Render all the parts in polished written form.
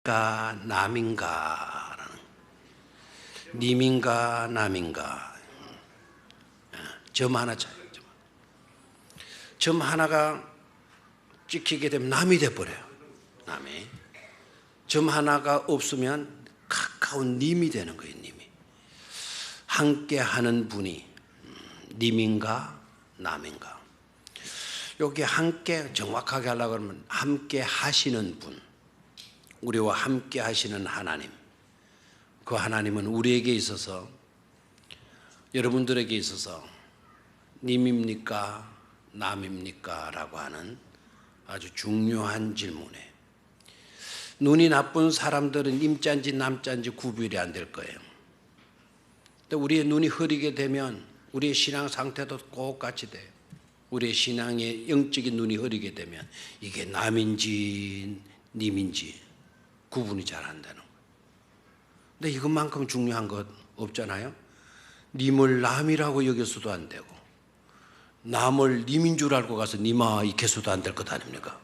남인가라는, 님인가 남인가, 점 하나 차이. 점 하나가 찍히게 되면 남이 돼버려요. 남이. 점 하나가 없으면 가까운 님이 되는 거예요. 님이. 함께 하는 분이 님인가 남인가. 여기 함께 정확하게 하려고 하면 함께 하시는 분, 우리와 함께 하시는 하나님, 그 하나님은 우리에게 있어서, 여러분들에게 있어서 님입니까 남입니까? 라고 하는 아주 중요한 질문에, 눈이 나쁜 사람들은 임자인지 남자인지 구별이 안 될 거예요. 근데 우리의 눈이 흐리게 되면 우리의 신앙 상태도 꼭 같이 돼요. 우리의 신앙의 영적인 눈이 흐리게 되면 이게 남인지 님인지 구분이 잘 안 되는 거예요. 근데 이것만큼 중요한 것 없잖아요. 님을 남이라고 여겨서도 안 되고, 남을 님인 줄 알고 가서 님아 이렇게서도 안 될 것 아닙니까?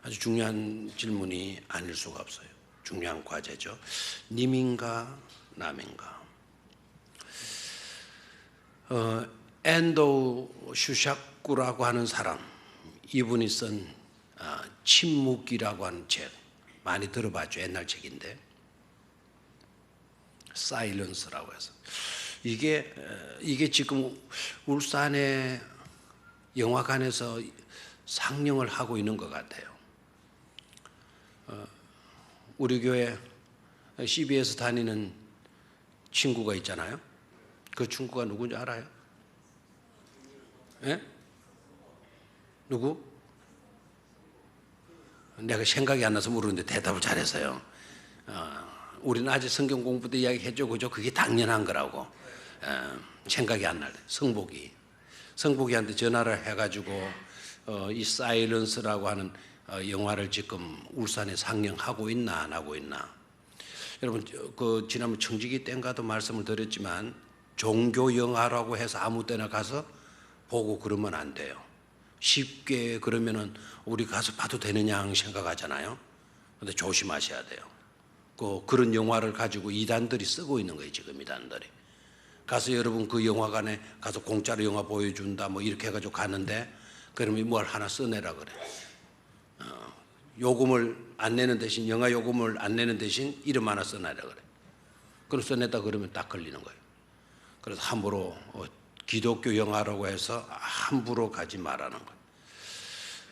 아주 중요한 질문이 아닐 수가 없어요. 중요한 과제죠. 님인가 남인가. 앤도우 슈샤쿠라고 하는 사람, 이분이 쓴 침묵이라고 하는 책 많이 들어봤죠. 옛날 책인데, 사일런스라고 해서 이게 지금 울산의 영화관에서 상영을 하고 있는 것 같아요. 우리 교회 CBS 다니는 친구가 있잖아요. 그 친구가 누군지 알아요? 예? 누구? 내가 생각이 안 나서 모르는데 대답을 잘했어요. 우리는 아직 성경 공부 때 이야기했죠. 그죠? 그게 당연한 거라고. 생각이 안 나요. 성복이한테 전화를 해가지고 이 사일런스라고 하는 영화를 지금 울산에 상영하고 있나 안 하고 있나. 여러분, 그 지난번 청지기 땐가도 말씀을 드렸지만, 종교 영화라고 해서 아무 때나 가서 보고 그러면 안 돼요. 쉽게 그러면은 우리 가서 봐도 되느냐 생각하잖아요. 근데 조심하셔야 돼요. 그런 영화를 가지고 이단들이 쓰고 있는 거예요. 지금 이단들이 가서, 여러분 그 영화관에 가서 공짜로 영화 보여준다 뭐 이렇게 해가지고 가는데, 그러면 뭘 하나 써내라 그래. 요금을 안 내는 대신, 영화 요금을 안 내는 대신 이름 하나 써내라 그래. 그럼 써냈다 그러면 딱 걸리는 거예요. 그래서 함부로 기독교 영화라고 해서 함부로 가지 말라는 거예요.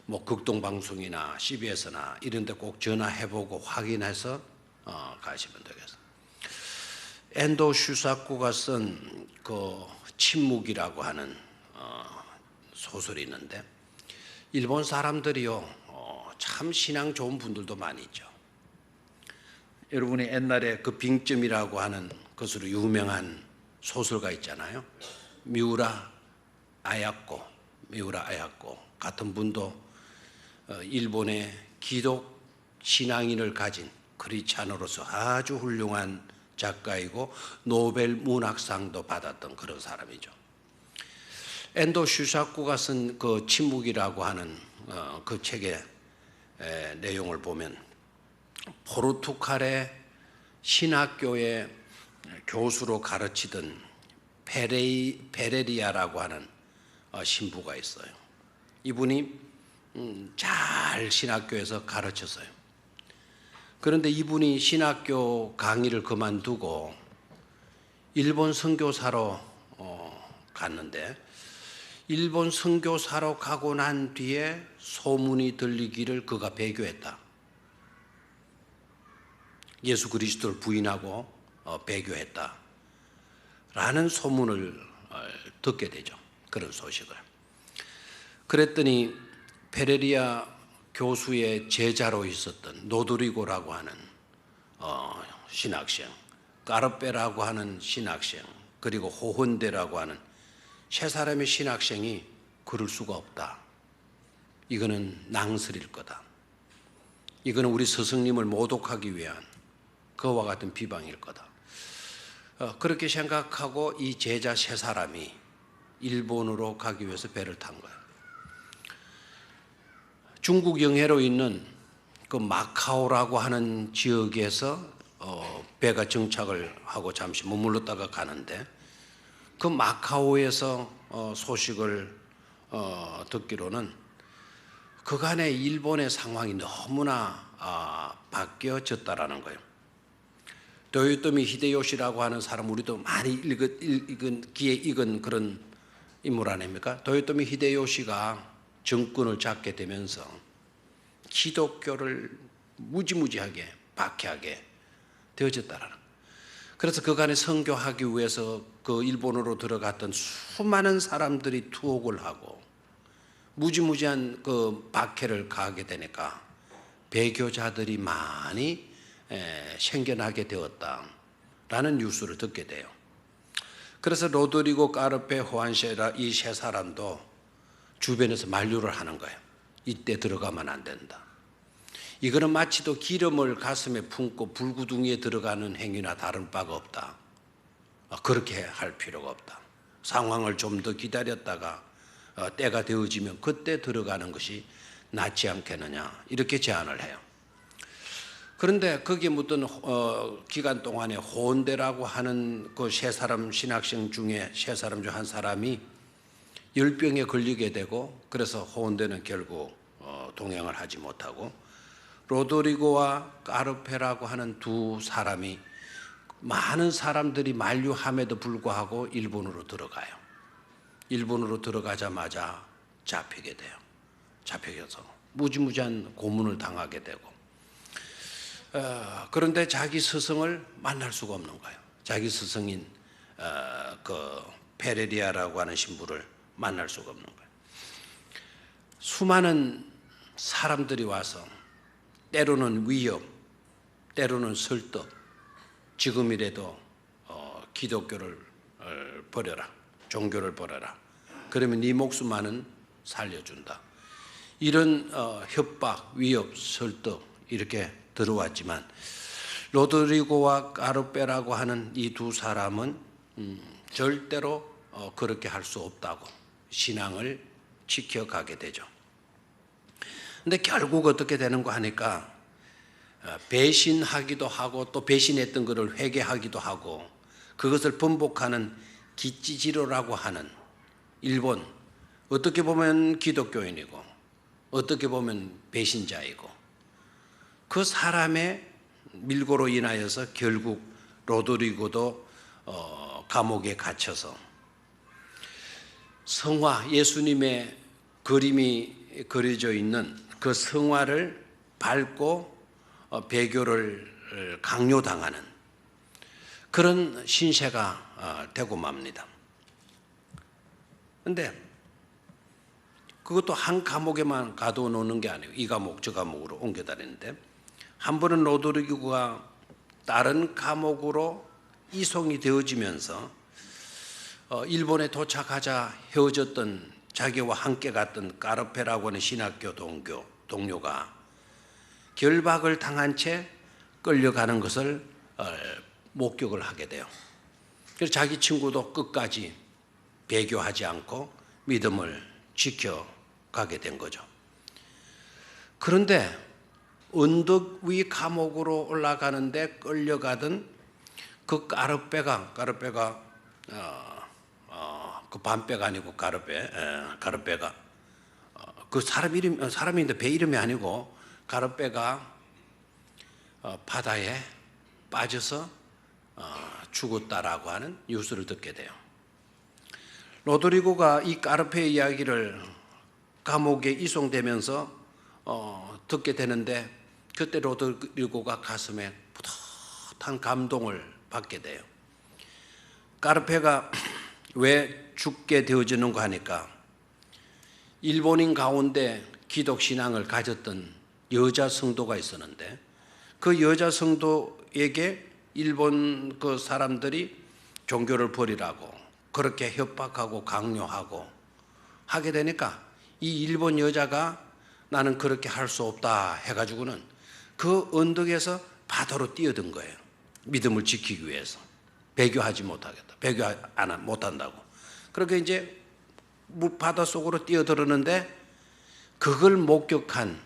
뭐 극동방송이나 CBS나 이런 데 꼭 전화해보고 확인해서 가시면 되겠어요. 앤도 슈사쿠가 쓴 그 침묵이라고 하는 소설이 있는데, 일본 사람들이요 참 신앙 좋은 분들도 많이 있죠. 여러분이 옛날에 그 빙점이라고 하는 것으로 유명한 소설가 있잖아요. 미우라 아야코 같은 분도 일본의 기독 신앙인을 가진 크리스찬으로서 아주 훌륭한 작가이고 노벨 문학상도 받았던 그런 사람이죠. 앤도 슈사쿠가 쓴 그 침묵이라고 하는 그 책의 내용을 보면, 포르투갈의 신학교의 교수로 가르치던 페레리아라고 하는 신부가 있어요. 이분이 잘 신학교에서 가르쳤어요. 그런데 이분이 신학교 강의를 그만두고 일본 선교사로 갔는데, 일본 선교사로 가고 난 뒤에 소문이 들리기를 그가 배교했다. 예수 그리스도를 부인하고 배교했다. 라는 소문을 듣게 되죠. 그런 소식을. 그랬더니 페레리아 교수의 제자로 있었던 노드리고라고 하는 신학생, 까르페라고 하는 신학생, 그리고 호혼데라고 하는 세 사람의 신학생이 그럴 수가 없다. 이거는 낭설일 거다. 이거는 우리 스승님을 모독하기 위한 그와 같은 비방일 거다. 그렇게 생각하고 이 제자 세 사람이 일본으로 가기 위해서 배를 탄 거예요. 중국 영해로 있는 그 마카오라고 하는 지역에서 배가 정착을 하고 잠시 머물렀다가 가는데 그 마카오에서 소식을 듣기로는 그간의 일본의 상황이 너무나 바뀌어졌다라는 거예요. 도요토미 히데요시라고 하는 사람 우리도 많이 귀에 익은 그런 인물 아닙니까? 도요토미 히데요시가 정권을 잡게 되면서 기독교를 무지무지하게 박해하게 되어졌다라는 거예요. 그래서 그간에 선교하기 위해서 그 일본으로 들어갔던 수많은 사람들이 투옥을 하고 무지무지한 그 박해를 가하게 되니까 배교자들이 많이 생겨나게 되었다라는 뉴스를 듣게 돼요. 그래서 로드리고 까르페 호안셰라 이 세 사람도 주변에서 만류를 하는 거예요. 이때 들어가면 안 된다. 이거는 마치도 기름을 가슴에 품고 불구덩이에 들어가는 행위나 다른 바가 없다. 그렇게 할 필요가 없다. 상황을 좀 더 기다렸다가 때가 되어지면 그때 들어가는 것이 낫지 않겠느냐 이렇게 제안을 해요. 그런데 거기에 묻던 기간 동안에 호온대라고 하는 그 세 사람 신학생 중에 세 사람 중 한 사람이 열병에 걸리게 되고 그래서 호온대는 결국 동행을 하지 못하고 로드리고와 까르페라고 하는 두 사람이 많은 사람들이 만류함에도 불구하고 일본으로 들어가요. 일본으로 들어가자마자 잡히게 돼요. 잡혀서 무지무지한 고문을 당하게 되고 그런데 자기 스승을 만날 수가 없는 거예요. 자기 스승인 그 페레리아라고 하는 신부를 만날 수가 없는 거예요. 수많은 사람들이 와서 때로는 위협, 때로는 설득, 지금이라도 기독교를 버려라, 종교를 버려라. 그러면 네 목숨만은 살려준다. 이런 협박, 위협, 설득 이렇게 들어왔지만 로드리고와 까르페라고 하는 이 두 사람은 절대로 그렇게 할 수 없다고 신앙을 지켜가게 되죠. 근데 결국 어떻게 되는가 하니까 배신하기도 하고 또 배신했던 것을 회개하기도 하고 그것을 번복하는 기찌지로라고 하는 일본, 어떻게 보면 기독교인이고 어떻게 보면 배신자이고 그 사람의 밀고로 인하여서 결국 로드리고도 감옥에 갇혀서 성화, 예수님의 그림이 그려져 있는 그 성화를 밟고 배교를 강요당하는 그런 신세가 되고 맙니다. 그런데 그것도 한 감옥에만 가둬놓는 게 아니고 이 감옥 저 감옥으로 옮겨 다니는데 한 번은 로드리고가 다른 감옥으로 이송이 되어지면서 일본에 도착하자 헤어졌던 자기와 함께 갔던 까르페라고 하는 신학교 동료가 결박을 당한 채 끌려가는 것을 목격을 하게 돼요. 그래서 자기 친구도 끝까지 배교하지 않고 믿음을 지켜가게 된 거죠. 그런데 언덕 위 감옥으로 올라가는데 끌려가던 그 까르페가 그 반빼가 아니고 까르페가 그 사람인데 배 이름이 아니고 까르페가 바다에 빠져서 죽었다라고 하는 뉴스를 듣게 돼요. 로드리고가 이 까르페의 이야기를 감옥에 이송되면서 듣게 되는데 그때 로드리고가 가슴에 뿌듯한 감동을 받게 돼요. 까르페가 왜 죽게 되어지는가 하니까 일본인 가운데 기독 신앙을 가졌던 여자 성도가 있었는데 그 여자 성도에게 일본 그 사람들이 종교를 버리라고 그렇게 협박하고 강요하고 하게 되니까 이 일본 여자가 나는 그렇게 할 수 없다 해가지고는 그 언덕에서 바다로 뛰어든 거예요. 믿음을 지키기 위해서. 배교하지 못하겠다. 배교 못한다고. 그렇게 이제 바다 속으로 뛰어들었는데 그걸 목격한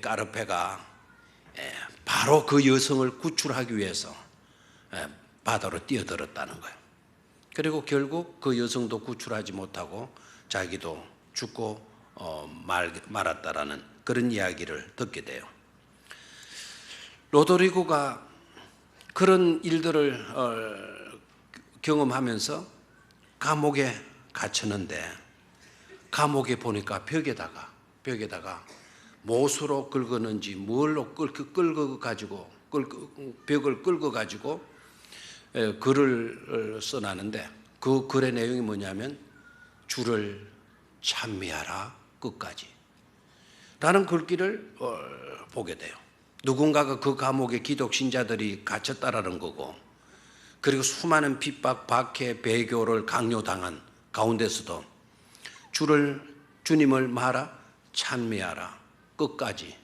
까르페가 바로 그 여성을 구출하기 위해서 바다로 뛰어들었다는 거예요. 그리고 결국 그 여성도 구출하지 못하고 자기도 죽고 말았다라는 그런 이야기를 듣게 돼요. 로드리고가 그런 일들을 경험하면서 감옥에 갇혔는데, 감옥에 보니까 벽에다가 못으로 긁었는지 뭘로 긁어가지고 벽을 긁어가지고 글을 써놨는데, 그 글의 내용이 뭐냐면 주를 찬미하라 끝까지 라는 글귀를 보게 돼요. 누군가가 그 감옥에 기독 신자들이 갇혔다라는 거고, 그리고 수많은 핍박, 박해, 배교를 강요당한 가운데서도 주님을 말아 찬미하라 끝까지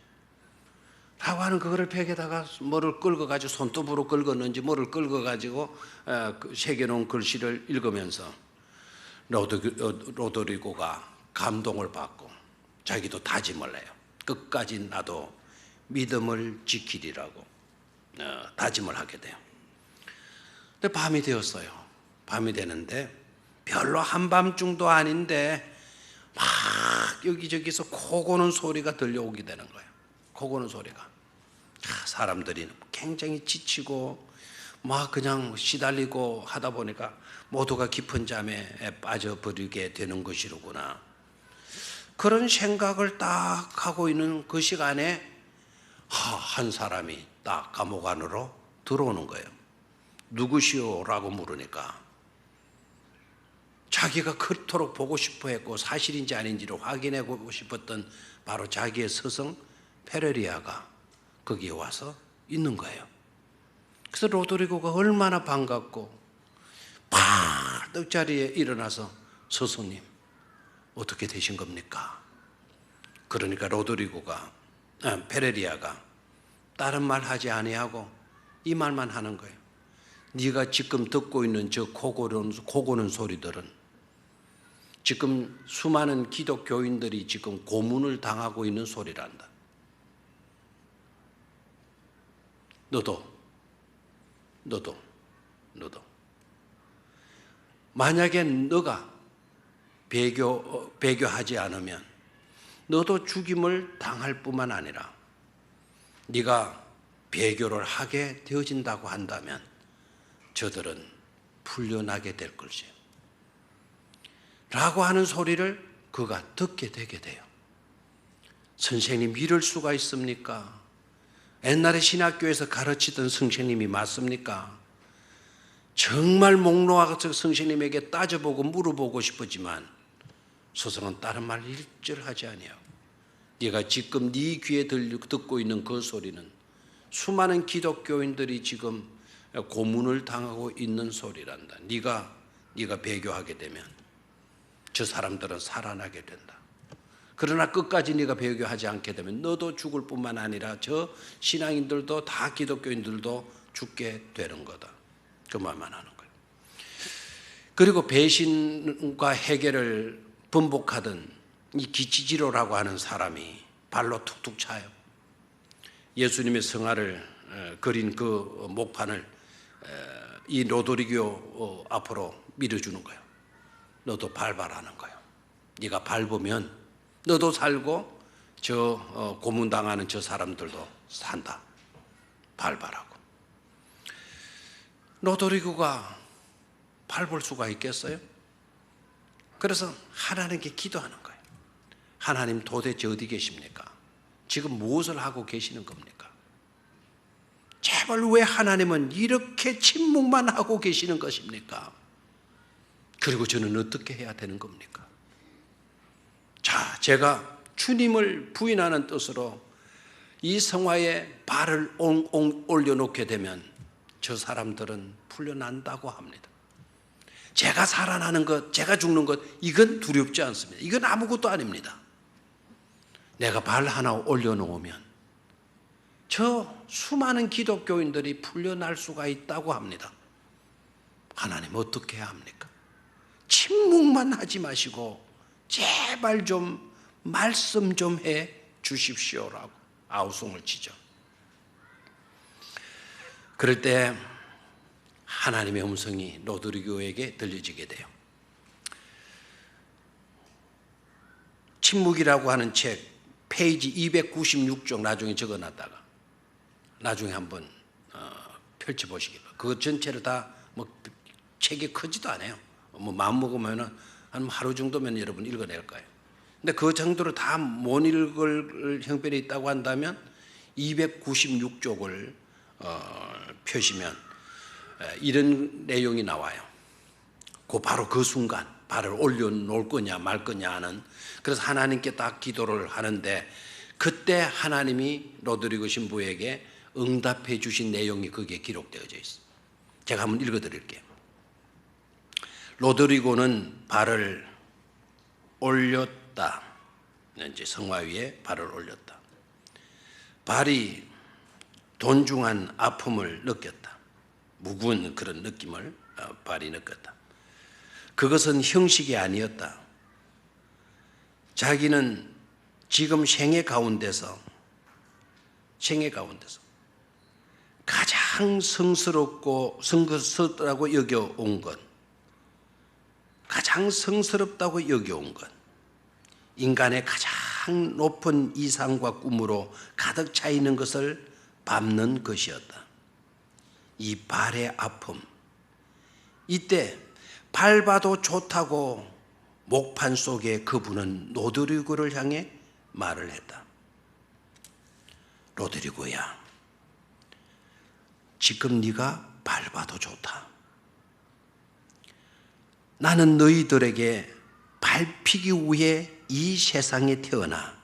라고 하는 그거를 벽에다가 뭐를 긁어가지고 손톱으로 긁었는지 뭐를 긁어가지고 새겨놓은 글씨를 읽으면서 로드리고가 감동을 받고 자기도 다짐을 해요. 끝까지 나도 믿음을 지키리라고 다짐을 하게 돼요. 근데 밤이 되었어요. 밤이 되는데 별로 한밤중도 아닌데 막 여기저기서 코 고는 소리가 들려오게 되는 거예요. 코 고는 소리가. 사람들이 굉장히 지치고 막 그냥 시달리고 하다 보니까 모두가 깊은 잠에 빠져버리게 되는 것이로구나. 그런 생각을 딱 하고 있는 그 시간에 한 사람이 딱 감옥 안으로 들어오는 거예요. 누구시오? 라고 물으니까 자기가 그토록 보고 싶어 했고 사실인지 아닌지를 확인해 보고 싶었던 바로 자기의 스승 페레리아가 거기에 와서 있는 거예요. 그래서 로드리고가 얼마나 반갑고 떡자리에 일어나서 스승님 어떻게 되신 겁니까? 그러니까 페레리아가 다른 말 하지 아니하고 이 말만 하는 거예요. 네가 지금 듣고 있는 저 코 고는 소리들은 지금 수많은 기독교인들이 지금 고문을 당하고 있는 소리란다. 너도 만약에 너가 배교하지 않으면 너도 죽임을 당할 뿐만 아니라 네가 배교를 하게 되어진다고 한다면 저들은 풀려나게 될 것이에요 라고 하는 소리를 그가 듣게 되게 돼요. 선생님 이럴 수가 있습니까? 옛날에 신학교에서 가르치던 선생님이 맞습니까? 정말 목 놓아서 선생님에게 따져보고 물어보고 싶었지만 스승은 다른 말 일절하지 아니하고 네가 지금 네 귀에 듣고 있는 그 소리는 수많은 기독교인들이 지금 고문을 당하고 있는 소리란다. 네가 배교하게 되면 저 사람들은 살아나게 된다. 그러나 끝까지 네가 배교하지 않게 되면 너도 죽을 뿐만 아니라 저 신앙인들도 다 기독교인들도 죽게 되는 거다. 그 말만 하는 거예요. 그리고 배신과 해결을 번복하던 이 기치지로라고 하는 사람이 발로 툭툭 차요. 예수님의 성화를 그린 그 목판을 이 로드리고 앞으로 밀어주는 거예요. 너도 밟아라는 거예요. 네가 밟으면 너도 살고 저 고문당하는 저 사람들도 산다. 밟아라고. 로드리고가 밟을 수가 있겠어요? 그래서 하나님께 기도하는 거예요. 하나님 도대체 어디 계십니까? 지금 무엇을 하고 계시는 겁니까? 제발 왜 하나님은 이렇게 침묵만 하고 계시는 것입니까? 그리고 저는 어떻게 해야 되는 겁니까? 자, 제가 주님을 부인하는 뜻으로 이 성화에 발을 올려놓게 되면 저 사람들은 풀려난다고 합니다. 제가 살아나는 것, 제가 죽는 것, 이건 두렵지 않습니다. 이건 아무것도 아닙니다. 내가 발 하나 올려놓으면 저 수많은 기독교인들이 풀려날 수가 있다고 합니다. 하나님 어떻게 해야 합니까? 침묵만 하지 마시고 제발 좀 말씀 좀 해 주십시오라고 아우성을 치죠. 그럴 때 하나님의 음성이 로드리고에게 들려지게 돼요. 침묵이라고 하는 책 페이지 296쪽 나중에 적어놨다가 나중에 한번 펼쳐보시기 바랍니다. 그거 전체를 다 뭐 책이 크지도 않아요. 뭐 마음 먹으면 한 하루 정도면 여러분 읽어낼 거예요. 근데 그 정도로 다 못 읽을 형편이 있다고 한다면 296쪽을 펴시면 이런 내용이 나와요. 바로 그 순간 발을 올려놓을 거냐 말 거냐 하는, 그래서 하나님께 딱 기도를 하는데 그때 하나님이 로드리고 신부에게 응답해 주신 내용이 거기에 기록되어져 있어요. 제가 한번 읽어드릴게요. 로드리고는 발을 올렸다. 이제 성화 위에 발을 올렸다. 발이 돈중한 아픔을 느꼈다. 무거운 그런 느낌을 발이 느꼈다. 그것은 형식이 아니었다. 자기는 지금 생애 가운데서 가장 성스럽다고 여겨온 것, 가장 성스럽다고 여겨온 것, 인간의 가장 높은 이상과 꿈으로 가득 차 있는 것을 밟는 것이었다. 이 발의 아픔, 이때 밟아도 좋다고 목판 속에 그분은 로드리고를 향해 말을 했다. 로드리고야, 지금 네가 밟아도 좋다. 나는 너희들에게 밟히기 위해 이 세상에 태어나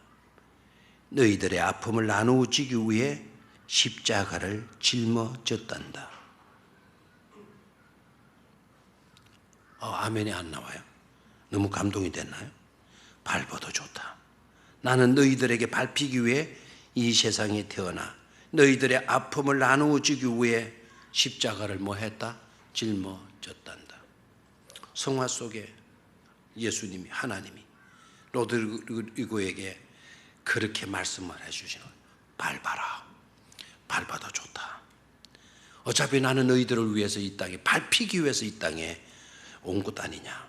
너희들의 아픔을 나누어주기 위해 십자가를 짊어졌단다. 아멘이 안 나와요? 너무 감동이 됐나요? 밟아도 좋다. 나는 너희들에게 밟히기 위해 이 세상에 태어나 너희들의 아픔을 나누어주기 위해 십자가를 뭐 했다? 짊어졌단다. 성화 속에 예수님이, 하나님이 로드리고에게 그렇게 말씀을 해주시는 거예요. 밟아도 좋다. 어차피 나는 너희들을 위해서 이 땅에, 밟히기 위해서 이 땅에 온 것 아니냐.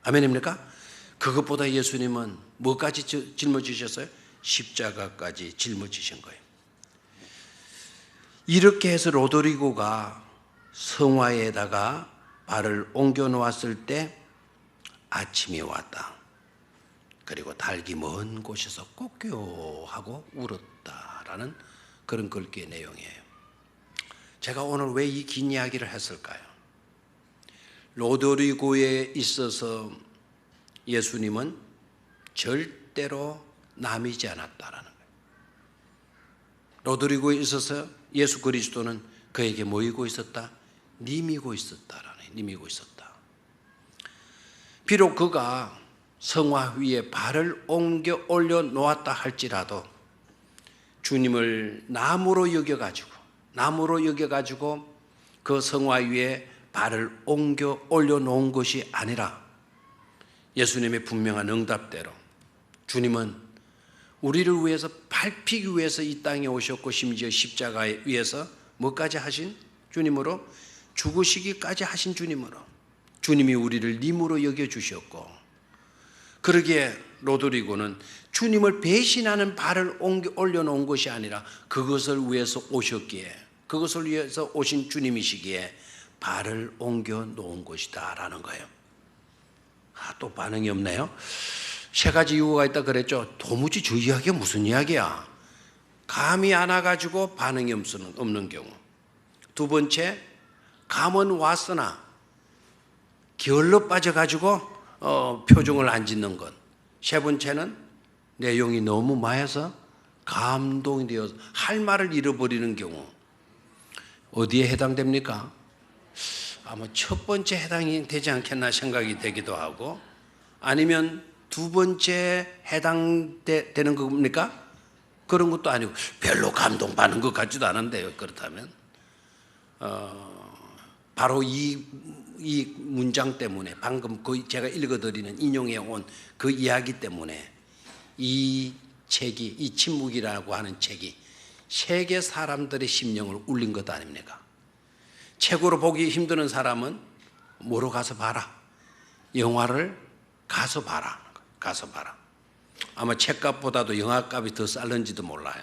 아멘입니까? 그것보다 예수님은 뭐까지 짊어지셨어요? 십자가까지 짊어지신 거예요. 이렇게 해서 로드리고가 성화에다가 발을 옮겨 놓았을 때 아침이 왔다. 그리고 달기 먼 곳에서 꼭!하고 울었다라는 그런 글귀의 내용이에요. 제가 오늘 왜 이 긴 이야기를 했을까요? 로드리고에 있어서 예수님은 절대로 남이지 않았다라는 거예요. 로드리고에 있어서 예수 그리스도는 그에게 모이고 있었다? 님이고 있었다라는 거예요. 님이고 있었다. 비록 그가 성화 위에 발을 옮겨 올려놓았다 할지라도 주님을 나무로 여겨가지고 그 성화 위에 발을 옮겨 올려놓은 것이 아니라 예수님의 분명한 응답대로 주님은 우리를 위해서 밟히기 위해서 이 땅에 오셨고 심지어 십자가 위에서 뭐까지 하신 주님으로, 죽으시기까지 하신 주님으로, 주님이 우리를 님으로 여겨주셨고, 그러기에 로드리고는 주님을 배신하는 발을 올려놓은 것이 아니라 그것을 위해서 오셨기에, 그것을 위해서 오신 주님이시기에 발을 옮겨 놓은 것이다 라는 거예요. 또 반응이 없네요. 세 가지 이유가 있다 그랬죠. 도무지 저 이야기가 무슨 이야기야? 감이 안 와가지고 반응이 없는 경우. 두 번째, 감은 왔으나 게을러 빠져가지고 표정을 안 짓는 것. 세 번째는 내용이 너무 많아서 감동이 되어서 할 말을 잃어버리는 경우. 어디에 해당됩니까? 아마 첫 번째 해당이 되지 않겠나 생각이 되기도 하고, 아니면 두 번째 해당되는 겁니까? 그런 것도 아니고 별로 감동받는 것 같지도 않은데요. 그렇다면 바로 이 문장 때문에, 방금 제가 읽어드리는 인용해 온 그 이야기 때문에 이 책이, 이 침묵이라고 하는 책이 세계 사람들의 심령을 울린 것 아닙니까? 책으로 보기 힘드는 사람은 뭐로 가서 봐라? 영화를 가서 봐라. 가서 봐라. 아마 책값보다도 영화값이 더 쌀는지도 몰라요.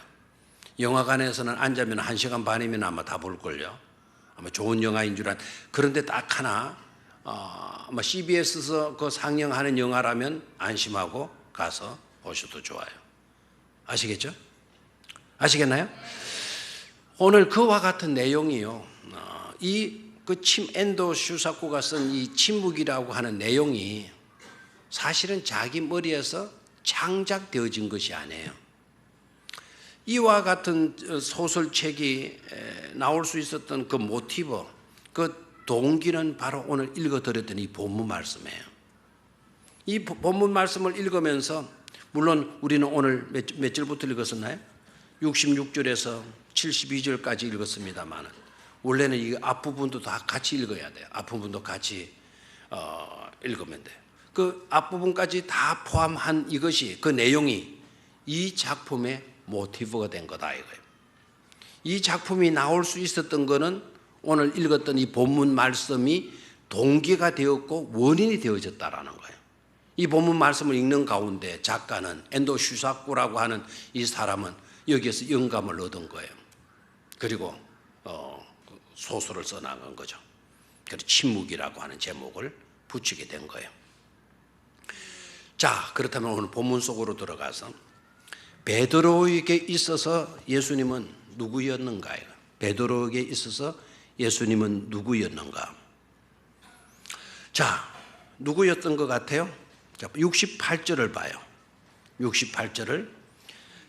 영화관에서는 앉으면 1시간 반이면 아마 다 볼걸요. 아마 좋은 영화인 줄 그런데 딱 하나 아마 CBS에서 그 상영하는 영화라면 안심하고 가서 보셔도 좋아요. 아시겠죠? 아시겠나요? 오늘 그와 같은 내용이요. 엔도 슈사코가 쓴 이 침묵이라고 하는 내용이 사실은 자기 머리에서 창작되어진 것이 아니에요. 이와 같은 소설책이 나올 수 있었던 그 모티브, 그 동기는 바로 오늘 읽어드렸던 이 본문 말씀이에요. 이 본문 말씀을 읽으면서 물론 우리는 오늘 몇 절부터 읽었었나요? 66절에서 72절까지 읽었습니다만 원래는 이 앞부분도 다 같이 읽어야 돼요. 앞부분도 같이 읽으면 돼요. 그 앞부분까지 다 포함한 이것이 그 내용이 이 작품의 모티브가 된 거다 이거예요. 이 작품이 나올 수 있었던 거는 오늘 읽었던 이 본문 말씀이 동기가 되었고 원인이 되어졌다라는 거예요. 이 본문 말씀을 읽는 가운데 작가는 엔도 슈사코라고 하는 이 사람은 여기에서 영감을 얻은 거예요. 그리고 소설을 써나간 거죠. 그래서 침묵이라고 하는 제목을 붙이게 된 거예요. 자, 그렇다면 오늘 본문 속으로 들어가서 베드로에게 있어서 예수님은 누구였는가요? 베드로에게 있어서 예수님은 누구였는가? 자, 누구였던 것 같아요? 자, 68절을 봐요. 68절을.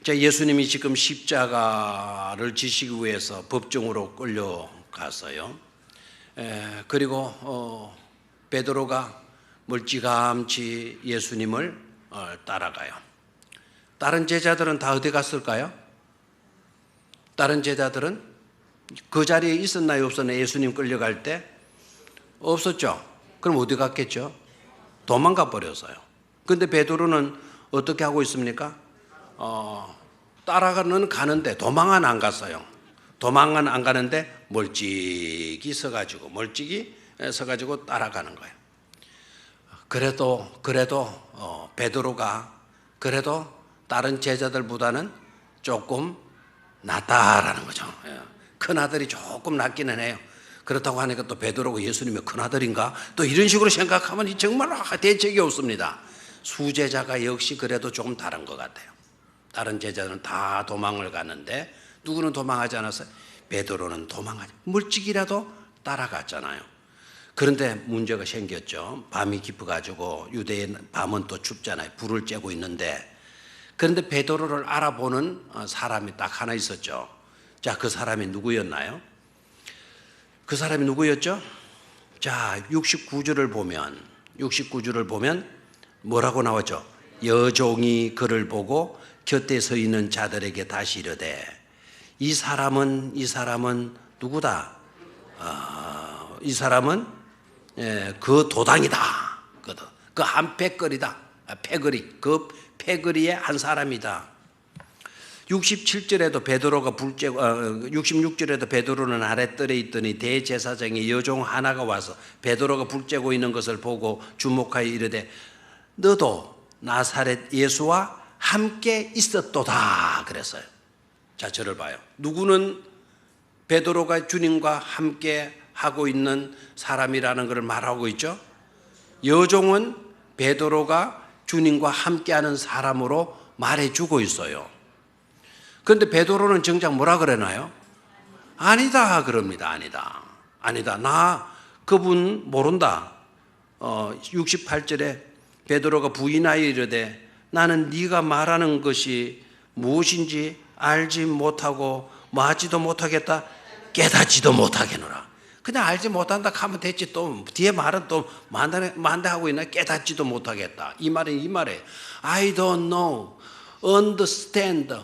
자, 예수님이 지금 십자가를 지시기 위해서 법정으로 끌려갔어요. 그리고 베드로가 멀찌감치 예수님을 따라가요. 다른 제자들은 다 어디 갔을까요? 다른 제자들은 그 자리에 있었나요? 없었나요? 예수님 끌려갈 때? 없었죠. 그럼 어디 갔겠죠? 도망가 버렸어요. 그런데 베드로는 어떻게 하고 있습니까? 따라가는 가는데 도망은 안 갔어요. 도망은 안 가는데 멀찍이 서가지고 따라가는 거예요. 그래도 베드로가 그래도 다른 제자들보다는 조금 낫다라는 거죠. 큰 아들이 조금 낫기는 해요. 그렇다고 하니까 또 베드로가 예수님의 큰 아들인가? 또 이런 식으로 생각하면 정말 대책이 없습니다. 수제자가 역시 그래도 조금 다른 것 같아요. 다른 제자들은 다 도망을 갔는데 누구는 도망하지 않았어요? 베드로는 멀찍이라도 따라갔잖아요. 그런데 문제가 생겼죠. 밤이 깊어가지고 유대의 밤은 또 춥잖아요. 불을 쬐고 있는데 그런데 베드로를 알아보는 사람이 딱 하나 있었죠. 자, 그 사람이 누구였나요? 그 사람이 누구였죠? 자, 69절을 보면 뭐라고 나왔죠? 여종이 그를 보고 곁에 서 있는 자들에게 다시 이르되 이 사람은 누구다? 이 사람은 그 도당이다. 그 한 패거리다. 그 패거리의 한 사람이다. 67절에도 베드로가 66절에도 베드로는 아랫뜰에 있더니 대제사장의 여종 하나가 와서 베드로가 불쬐고 있는 것을 보고 주목하여 이르되 너도 나사렛 예수와 함께 있었도다 그랬어요. 자, 저를 봐요. 누구는 베드로가 주님과 함께 하고 있는 사람이라는 것을 말하고 있죠. 여종은 베드로가 주님과 함께하는 사람으로 말해주고 있어요. 그런데 베드로는 정작 뭐라 그러나요? 아니다 그럽니다. 아니다. 나 그분 모른다. 68절에 베드로가 부인하여 이르되 나는 네가 말하는 것이 무엇인지 알지 못하고 맞지도 못하겠다. 깨닫지도 못하겠노라. 그냥 알지 못한다 하면 됐지. 또 뒤에 말은 또 만다하고 있나? 깨닫지도 못하겠다. 이 말에 I don't know, understand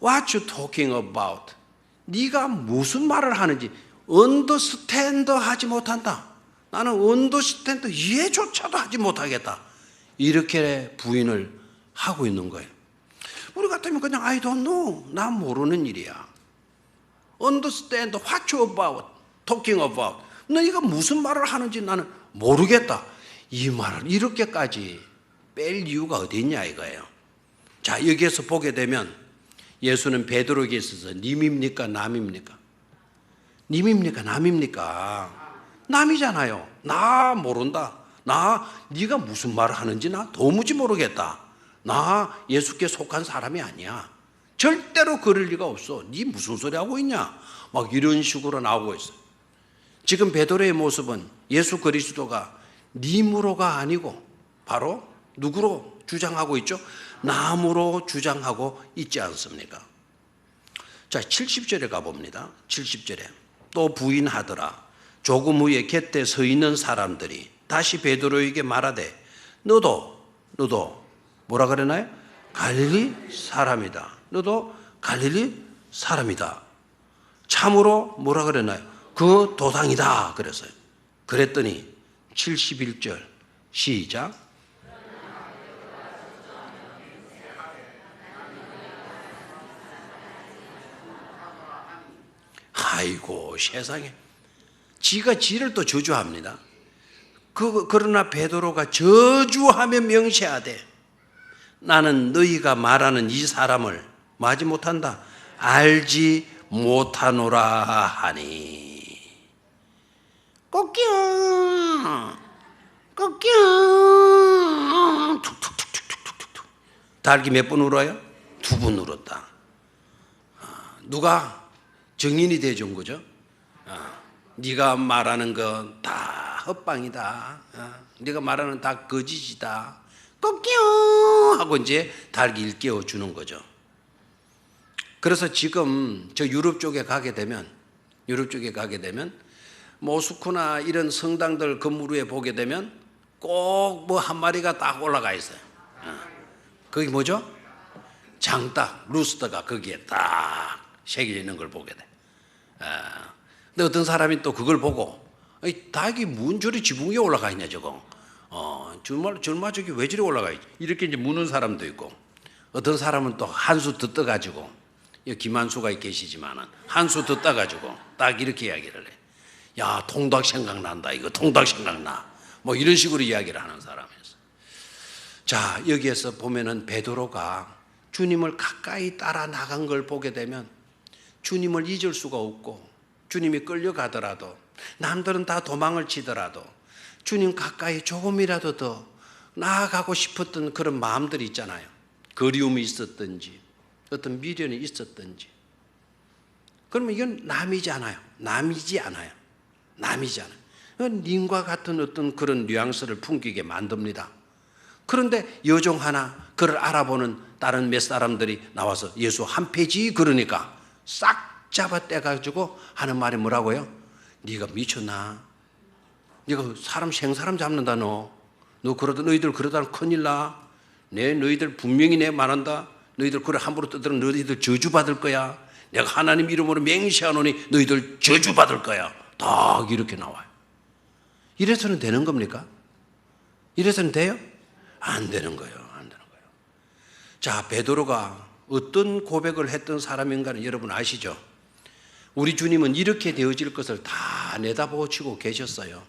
what you talking about. 네가 무슨 말을 하는지 understand 하지 못한다. 나는 understand 이해조차도 하지 못하겠다. 이렇게 부인을 하고 있는 거예요. 우리 같으면 그냥 I don't know. 나 모르는 일이야. Understand what you about, talking about. 너희가 무슨 말을 하는지 나는 모르겠다. 이 말을 이렇게까지 뺄 이유가 어디 있냐 이거예요. 자, 여기에서 보게 되면 예수는 베드로에게 있어서 님입니까 남입니까? 님입니까 남입니까? 남이잖아요. 나 모른다. 네가 무슨 말을 하는지 나 도무지 모르겠다. 나 예수께 속한 사람이 아니야. 절대로 그럴 리가 없어. 네 무슨 소리 하고 있냐? 막 이런 식으로 나오고 있어요. 지금 베드로의 모습은 예수 그리스도가 님으로가 아니고 바로 누구로 주장하고 있죠? 남으로 주장하고 있지 않습니까? 자, 70절에 가봅니다. 70절에 또 부인하더라. 조금 후에 곁에 서 있는 사람들이 다시 베드로에게 말하되 너도 뭐라 그러나요? 갈릴리 사람이다. 너도 갈릴리 사람이다. 참으로 뭐라 그러나요? 그 도당이다 그랬어요. 그랬더니 71절 시작. 아이고 세상에, 지가 지를 또 저주합니다. 그러나 베드로가 저주하며 명시하되 나는 너희가 말하는 이 사람을 마지 못한다. 알지 못하노라 하니. 꺾여 툭툭툭툭툭툭. 달기 몇 번 울어요? 2번 울었다. 누가 증인이 돼준 거죠? 네가 말하는 건 다 헛방이다. 네가 말하는 다 거짓이다. 꺾여 하고 이제 달기 일깨워 주는 거죠. 그래서 지금 저 유럽 쪽에 가게 되면 모스크나 이런 성당들 건물 위에 보게 되면 꼭 뭐 한 마리가 딱 올라가 있어요. 그게 뭐죠? 장딱 루스터가 거기에 딱 새겨져 있는 걸 보게 돼. 근데 어떤 사람이 또 그걸 보고 닭이 뭔 저리 지붕 위에 올라가 있냐 저거. 정말 저기 왜 저리 올라가 있지? 이렇게 이제 묻는 사람도 있고, 어떤 사람은 또 한 수 더 떠가지고, 김한수가 계시지만은 한 수 더 떠가지고 딱 이렇게 이야기를 해. 야, 통닭 생각난다. 이거 통닭 생각나. 뭐 이런 식으로 이야기를 하는 사람이었어. 자, 여기에서 보면은 베드로가 주님을 가까이 따라 나간 걸 보게 되면 주님을 잊을 수가 없고, 주님이 끌려가더라도, 남들은 다 도망을 치더라도 주님 가까이 조금이라도 더 나아가고 싶었던 그런 마음들이 있잖아요. 그리움이 있었든지 어떤 미련이 있었든지. 그러면 이건 남이지 않아요. 님과 같은 어떤 그런 뉘앙스를 풍기게 만듭니다. 그런데 여종 하나 그를 알아보는 다른 몇 사람들이 나와서 예수 한 페이지 그러니까 싹 잡아 떼가지고 하는 말이 뭐라고요? 네가 미쳤나? 네가 생사람 잡는다 너 그러다 너희들 그러다 큰일 나. 너희들 분명히 내 말한다. 너희들 그래 함부로 떠들면 너희들 저주받을 거야. 내가 하나님 이름으로 맹세하노니 너희들 저주받을 거야. 딱 이렇게 나와요. 이래서는 되는 겁니까? 이래서는 돼요? 안 되는 거예요. 자, 베드로가 어떤 고백을 했던 사람인가는 여러분 아시죠? 우리 주님은 이렇게 되어질 것을 다 내다보시고 계셨어요.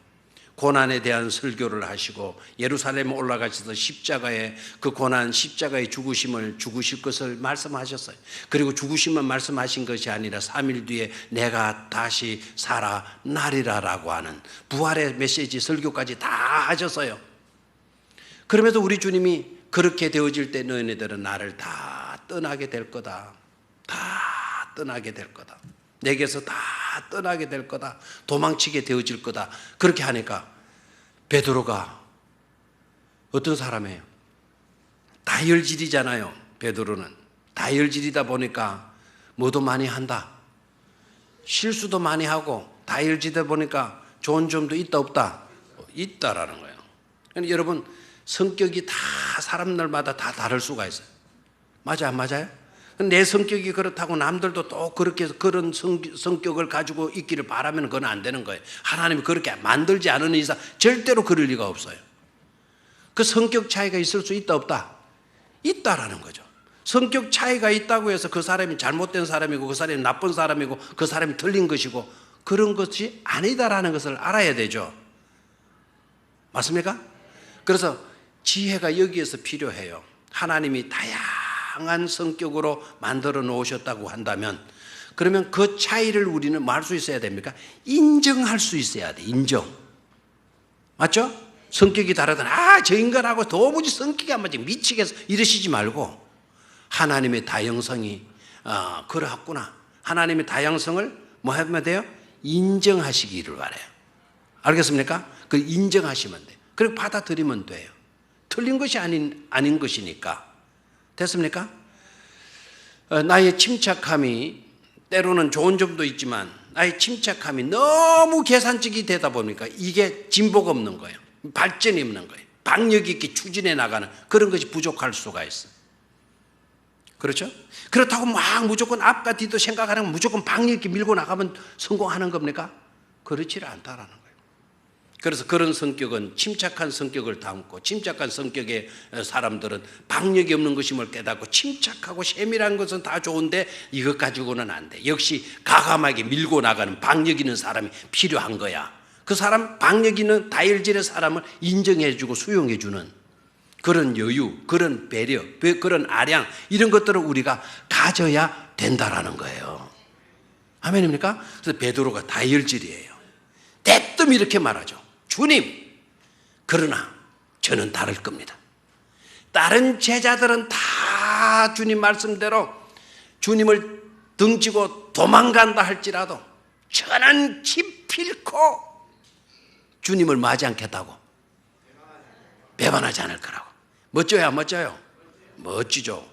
고난에 대한 설교를 하시고 예루살렘에 올라가셔서 십자가의 그 고난, 십자가의 죽으실 것을 말씀하셨어요. 그리고 죽으심만 말씀하신 것이 아니라 3일 뒤에 내가 다시 살아나리라라고 하는 부활의 메시지 설교까지 다 하셨어요. 그러면서 우리 주님이 그렇게 되어질 때 너희들은 나를 다 떠나게 될 거다. 다 떠나게 될 거다. 내게서 다 떠나게 될 거다. 도망치게 되어질 거다. 그렇게 하니까 베드로가 어떤 사람이에요? 다혈질이잖아요. 베드로는 다혈질이다 보니까 뭐도 많이 한다. 실수도 많이 하고 다혈질이다 보니까 좋은 점도 있다 없다? 있다라는 거예요. 그러니까 여러분 성격이 다 사람들마다 다 다를 수가 있어요. 맞아 안 맞아요? 내 성격이 그렇다고 남들도 또 그렇게 그런 성격을 가지고 있기를 바라면 그건 안 되는 거예요. 하나님이 그렇게 만들지 않은 이상 절대로 그럴 리가 없어요. 그 성격 차이가 있을 수 있다 없다? 있다라는 거죠. 성격 차이가 있다고 해서 그 사람이 잘못된 사람이고 그 사람이 나쁜 사람이고 그 사람이 틀린 것이고 그런 것이 아니다라는 것을 알아야 되죠. 맞습니까? 그래서 지혜가 여기에서 필요해요. 하나님이 다양한 성격으로 만들어 놓으셨다고 한다면 그러면 그 차이를 우리는 뭐 할 수 있어야 됩니까? 인정할 수 있어야 돼. 인정. 맞죠? 성격이 다르더라. 저 인간하고 도무지 성격이 안 맞지. 미치겠어. 이러시지 말고 하나님의 다양성이 그러했구나. 하나님의 다양성을 뭐 하면 돼요? 인정하시기를 바라요. 알겠습니까? 그 인정하시면 돼요. 그리고 받아들이면 돼요. 틀린 것이 아닌 것이니까. 됐습니까? 나의 침착함이 때로는 좋은 점도 있지만 나의 침착함이 너무 계산적이 되다 보니까 이게 진보가 없는 거예요. 발전이 없는 거예요. 박력 있게 추진해 나가는 그런 것이 부족할 수가 있어요. 그렇죠? 그렇다고 막 무조건 앞과 뒤도 생각하는 건 무조건 박력 있게 밀고 나가면 성공하는 겁니까? 그렇지 않다라는 거예요. 그래서 그런 성격은 침착한 성격을 담고 침착한 성격의 사람들은 박력이 없는 것임을 깨닫고 침착하고 세밀한 것은 다 좋은데 이것 가지고는 안 돼. 역시 과감하게 밀고 나가는 박력 있는 사람이 필요한 거야. 그 사람 박력 있는 다혈질의 사람을 인정해주고 수용해주는 그런 여유, 그런 배려, 그런 아량 이런 것들을 우리가 가져야 된다라는 거예요. 아멘입니까? 그래서 베드로가 다혈질이에요. 대뜸 이렇게 말하죠. 주님, 그러나 저는 다를 겁니다. 다른 제자들은 다 주님 말씀대로 주님을 등지고 도망간다 할지라도 저는 기필코 주님을 맞이 않겠다고 배반하지 않을 거라고. 멋져요, 안 멋져요? 멋지죠.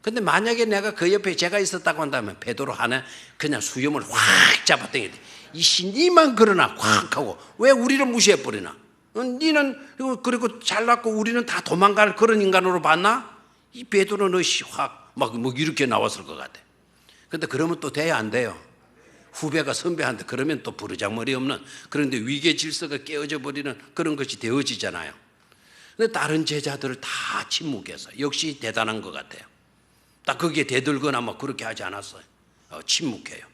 근데 만약에 내가 그 옆에 제가 있었다고 한다면 베드로 하나 그냥 수염을 확 잡아당겨. 이 신이만 그러나 확 하고 왜 우리를 무시해버리나? 니는 그리고 잘났고 우리는 다 도망갈 그런 인간으로 봤나? 이 베드로는 확 막 뭐 이렇게 나왔을 것 같아. 근데 그러면 또 돼야 안 돼요. 후배가 선배한테 그러면 또 버르장머리 없는 그런데 위계 질서가 깨어져 버리는 그런 것이 되어지잖아요. 근데 다른 제자들을 다 침묵해서 역시 대단한 것 같아요. 딱 거기에 대들거나 뭐 그렇게 하지 않았어요. 침묵해요.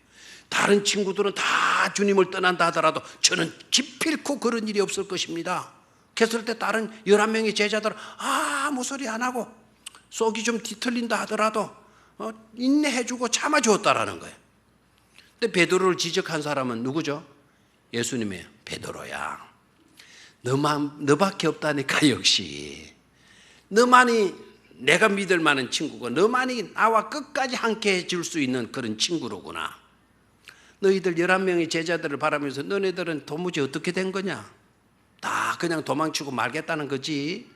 다른 친구들은 다 주님을 떠난다 하더라도 저는 기필코 그런 일이 없을 것입니다. 그랬을 때 다른 11명의 제자들은 아무 소리 안 하고 속이 좀 뒤틀린다 하더라도 인내해주고 참아주었다라는 거예요. 근데 베드로를 지적한 사람은 누구죠? 예수님이에요. 베드로야, 너밖에 없다니까. 역시 너만이 내가 믿을 만한 친구고 너만이 나와 끝까지 함께 해줄 수 있는 그런 친구로구나. 너희들 11명의 제자들을 바라면서 너네들은 도무지 어떻게 된 거냐? 다 그냥 도망치고 말겠다는 거지.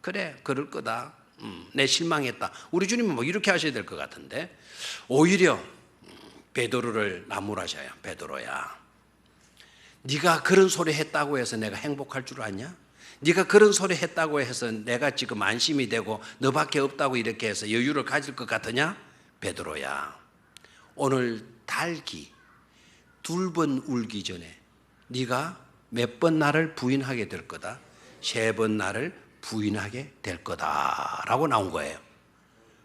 그래, 그럴 거다. 내 실망했다. 우리 주님은 뭐 이렇게 하셔야 될 것 같은데 오히려 베드로를 나무라셔요. 베드로야, 네가 그런 소리 했다고 해서 내가 행복할 줄 아냐? 네가 그런 소리 했다고 해서 내가 지금 안심이 되고 너밖에 없다고 이렇게 해서 여유를 가질 것 같으냐? 베드로야, 오늘 닭이 2번 울기 전에 네가 몇 번 나를 부인하게 될 거다. 3번 나를 부인하게 될 거다라고 나온 거예요.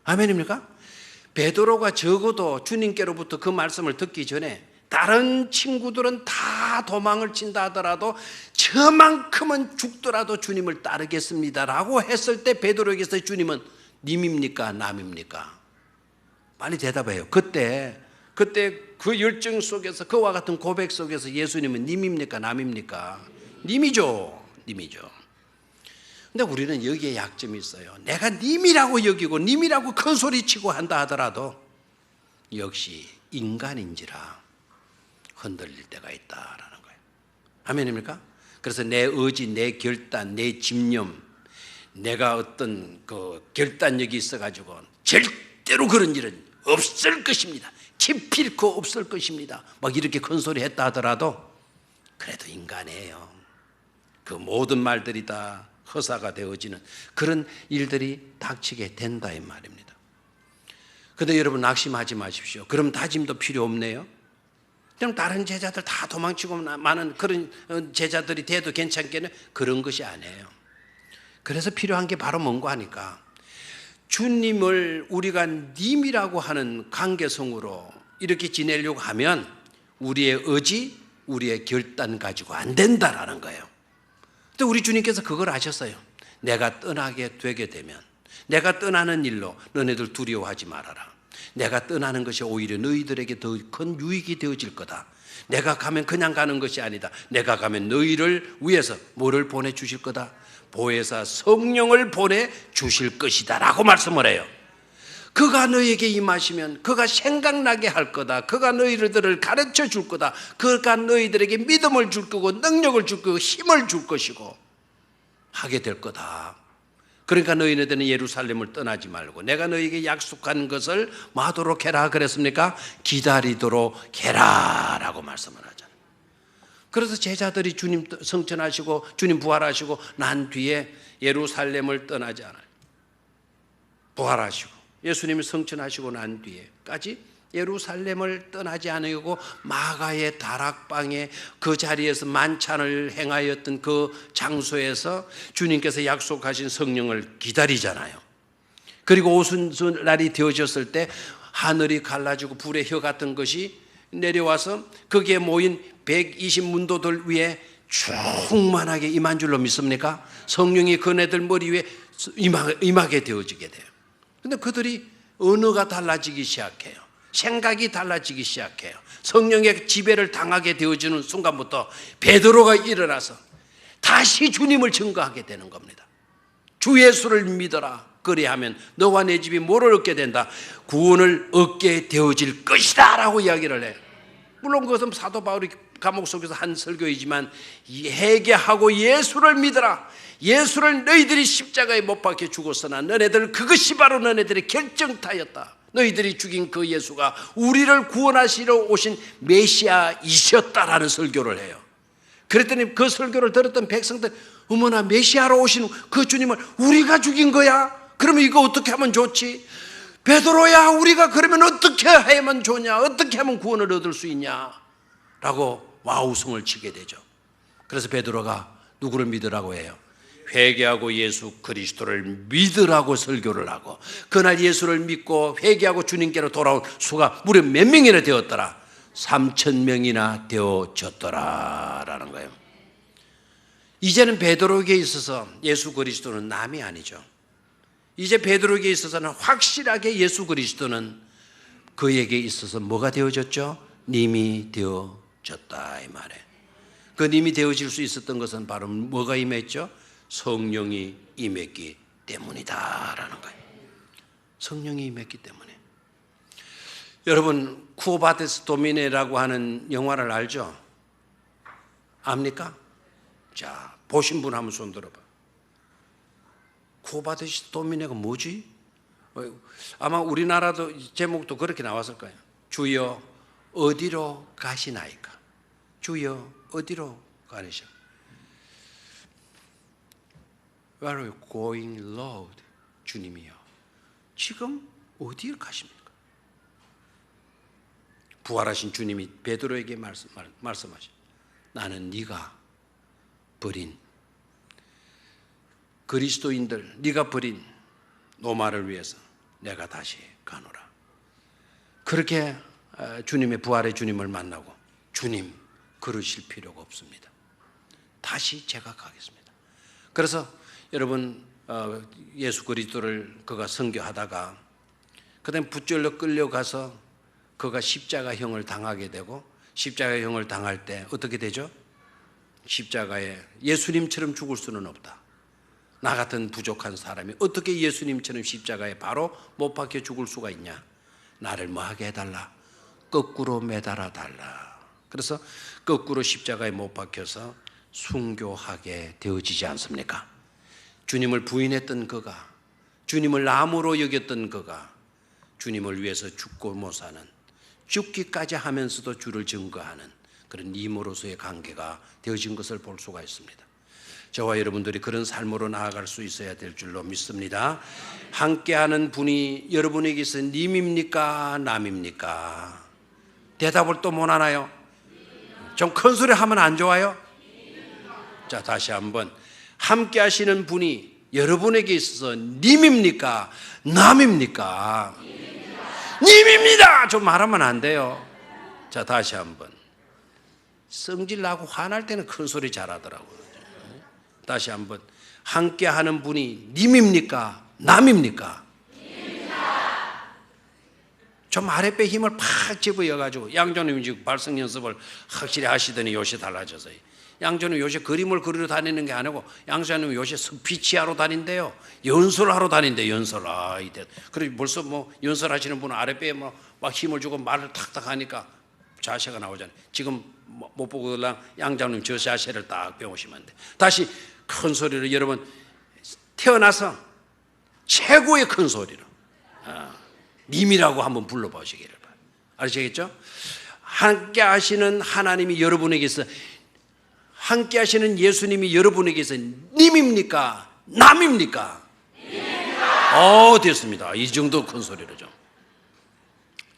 아멘입니까? 베드로가 적어도 주님께로부터 그 말씀을 듣기 전에 다른 친구들은 다 도망을 친다 하더라도 저만큼은 죽더라도 주님을 따르겠습니다라고 했을 때 베드로에게서 주님은 님입니까 남입니까? 빨리 대답해요. 그때 그 열정 속에서 그와 같은 고백 속에서 예수님은 님입니까 남입니까? 님이죠. 님이죠. 근데 우리는 여기에 약점이 있어요. 내가 님이라고 여기고 님이라고 큰 소리치고 한다 하더라도 역시 인간인지라 흔들릴 때가 있다라는 거예요. 아멘입니까? 그래서 내 의지, 내 결단, 내 집념, 내가 어떤 그 결단력이 있어가지고 절대로 그런 일은 없을 것입니다. 기필코 없을 것입니다. 막 이렇게 큰 소리 했다 하더라도 그래도 인간이에요. 그 모든 말들이 다 허사가 되어지는 그런 일들이 닥치게 된다 이 말입니다. 그런데 여러분 낙심하지 마십시오. 그럼 다짐도 필요 없네요. 그럼 다른 제자들 다 도망치고 많은 그런 제자들이 돼도 괜찮겠네? 그런 것이 아니에요. 그래서 필요한 게 바로 뭔가 하니까 주님을 우리가 님이라고 하는 관계성으로 이렇게 지내려고 하면 우리의 의지, 우리의 결단 가지고 안 된다라는 거예요. 근데 우리 주님께서 그걸 아셨어요. 내가 떠나게 되게 되면, 내가 떠나는 일로 너네들 두려워하지 말아라. 내가 떠나는 것이 오히려 너희들에게 더 큰 유익이 되어질 거다. 내가 가면 그냥 가는 것이 아니다. 내가 가면 너희를 위해서 뭐를 보내주실 거다? 보혜사 성령을 보내주실 것이다 라고 말씀을 해요. 그가 너에게 임하시면 그가 생각나게 할 거다. 그가 너희들을 가르쳐 줄 거다. 그가 너희들에게 믿음을 줄 거고 능력을 줄 거고 힘을 줄 것이고 하게 될 거다. 그러니까 너희네들은 예루살렘을 떠나지 말고 내가 너희에게 약속한 것을 마도록 해라 그랬습니까? 기다리도록 해라 라고 말씀을 하잖아요. 그래서 제자들이 주님 성천하시고 주님 부활하시고 난 뒤에 예루살렘을 떠나지 않아요. 부활하시고 예수님이 성천하시고 난 뒤에까지 예루살렘을 떠나지 않으고 마가의 다락방에 그 자리에서 만찬을 행하였던 그 장소에서 주님께서 약속하신 성령을 기다리잖아요. 그리고 오순절날이 되어졌을 때 하늘이 갈라지고 불의 혀 같은 것이 내려와서 거기에 모인 120문도들 위에 충만하게 임한 줄로 믿습니까? 성령이 그네들 머리 위에 임하게 되어지게 돼요. 근데 그들이 언어가 달라지기 시작해요. 생각이 달라지기 시작해요. 성령의 지배를 당하게 되어지는 순간부터 베드로가 일어나서 다시 주님을 증거하게 되는 겁니다. 주 예수를 믿어라. 그리하면 너와 내 집이 뭐를 얻게 된다? 구원을 얻게 되어질 것이다 라고 이야기를 해요. 물론 그것은 사도 바울이 감옥 속에서 한 설교이지만 회개하고 예수를 믿어라. 예수를 너희들이 십자가에 못 박혀 죽었으나 너네들 그것이 바로 너네들의 결정타였다. 너희들이 죽인 그 예수가 우리를 구원하시러 오신 메시아이셨다라는 설교를 해요. 그랬더니 그 설교를 들었던 백성들 어머나 메시아로 오신 그 주님을 우리가 죽인 거야? 그러면 이거 어떻게 하면 좋지? 베드로야 우리가 그러면 어떻게 하면 좋냐? 어떻게 하면 구원을 얻을 수 있냐? 라고 와우성을 치게 되죠. 그래서 베드로가 누구를 믿으라고 해요? 회개하고 예수 그리스도를 믿으라고 설교를 하고 그날 예수를 믿고 회개하고 주님께로 돌아온 수가 무려 몇 명이나 되었더라? 3,000명이나 되어졌더라 라는 거예요. 이제는 베드로에게 있어서 예수 그리스도는 남이 아니죠. 이제 베드로에게 있어서는 확실하게 예수 그리스도는 그에게 있어서 뭐가 되어졌죠? 님이 되어졌다 이 말에. 그 님이 되어질 수 있었던 것은 바로 뭐가 임했죠? 성령이 임했기 때문이다라는 거예요. 성령이 임했기 때문에. 여러분 쿠오바데스 도미네라고 하는 영화를 알죠? 압니까? 자, 보신 분 한번 손 들어봐. 쿠오바데스 도미네가 뭐지? 아마 우리나라도 제목도 그렇게 나왔을 거예요. 주여 어디로 가시나이까? 주여 어디로 가시나이까? Where are you going, Lord? 주님이요. 지금 어디를 가십니까? 부활하신 주님이 베드로에게 말씀하시. 나는 네가 버린 그리스도인들, 네가 버린 노마를 위해서 내가 다시 가노라. 그렇게 주님의 부활의 주님을 만나고 주님 그러실 필요가 없습니다. 다시 제가 가겠습니다. 그래서 여러분 예수 그리스도를 그가 선교하다가 그다음에 붙절로 끌려가서 그가 십자가형을 당하게 되고 십자가형을 당할 때 어떻게 되죠? 십자가에 예수님처럼 죽을 수는 없다. 나 같은 부족한 사람이 어떻게 예수님처럼 십자가에 바로 못 박혀 죽을 수가 있냐? 나를 뭐하게 해달라? 거꾸로 매달아 달라. 그래서 거꾸로 십자가에 못 박혀서 순교하게 되어지지 않습니까? 주님을 부인했던 그가, 주님을 남으로 여겼던 그가 주님을 위해서 죽고 못 사는, 죽기까지 하면서도 주를 증거하는 그런 임으로서의 관계가 되어진 것을 볼 수가 있습니다. 저와 여러분들이 그런 삶으로 나아갈 수 있어야 될 줄로 믿습니다. 함께하는 분이 여러분에게 있어 님입니까? 남입니까? 대답을 또 못 하나요? 좀 큰 소리 하면 안 좋아요? 자, 다시 한번 함께 하시는 분이 여러분에게 있어서 님입니까? 남입니까? 님입니다. 좀 말하면 안 돼요. 자, 다시 한번. 성질 나고 화날 때는 큰 소리 잘하더라고요. 다시 한번. 함께 하는 분이 님입니까? 남입니까? 좀 아랫배 힘을 팍 집어여가지고 양조님이 지금 발성 연습을 확실히 하시더니 요새 달라졌어요. 양조님 요새 그림을 그리러 다니는 게 아니고 양조님 요새 스피치하러 다닌대요. 연설하러 다닌대요. 연설. 이때 그래 벌써 뭐 연설하시는 분은 아랫배에 막 힘을 주고 말을 탁탁 하니까 자세가 나오잖아요. 지금 못 보고들랑 양장님 저 자세를 딱 배우시면 돼. 다시 큰 소리로 여러분 태어나서 최고의 큰 소리로 님이라고 한번 불러보시기를 바랍니다. 아시겠죠? 함께 하시는 하나님이 여러분에게서 함께 하시는 예수님이 여러분에게서 님입니까? 남입니까? 님입니다. 됐습니다. 이 정도 큰 소리로 좀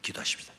기도하십시다.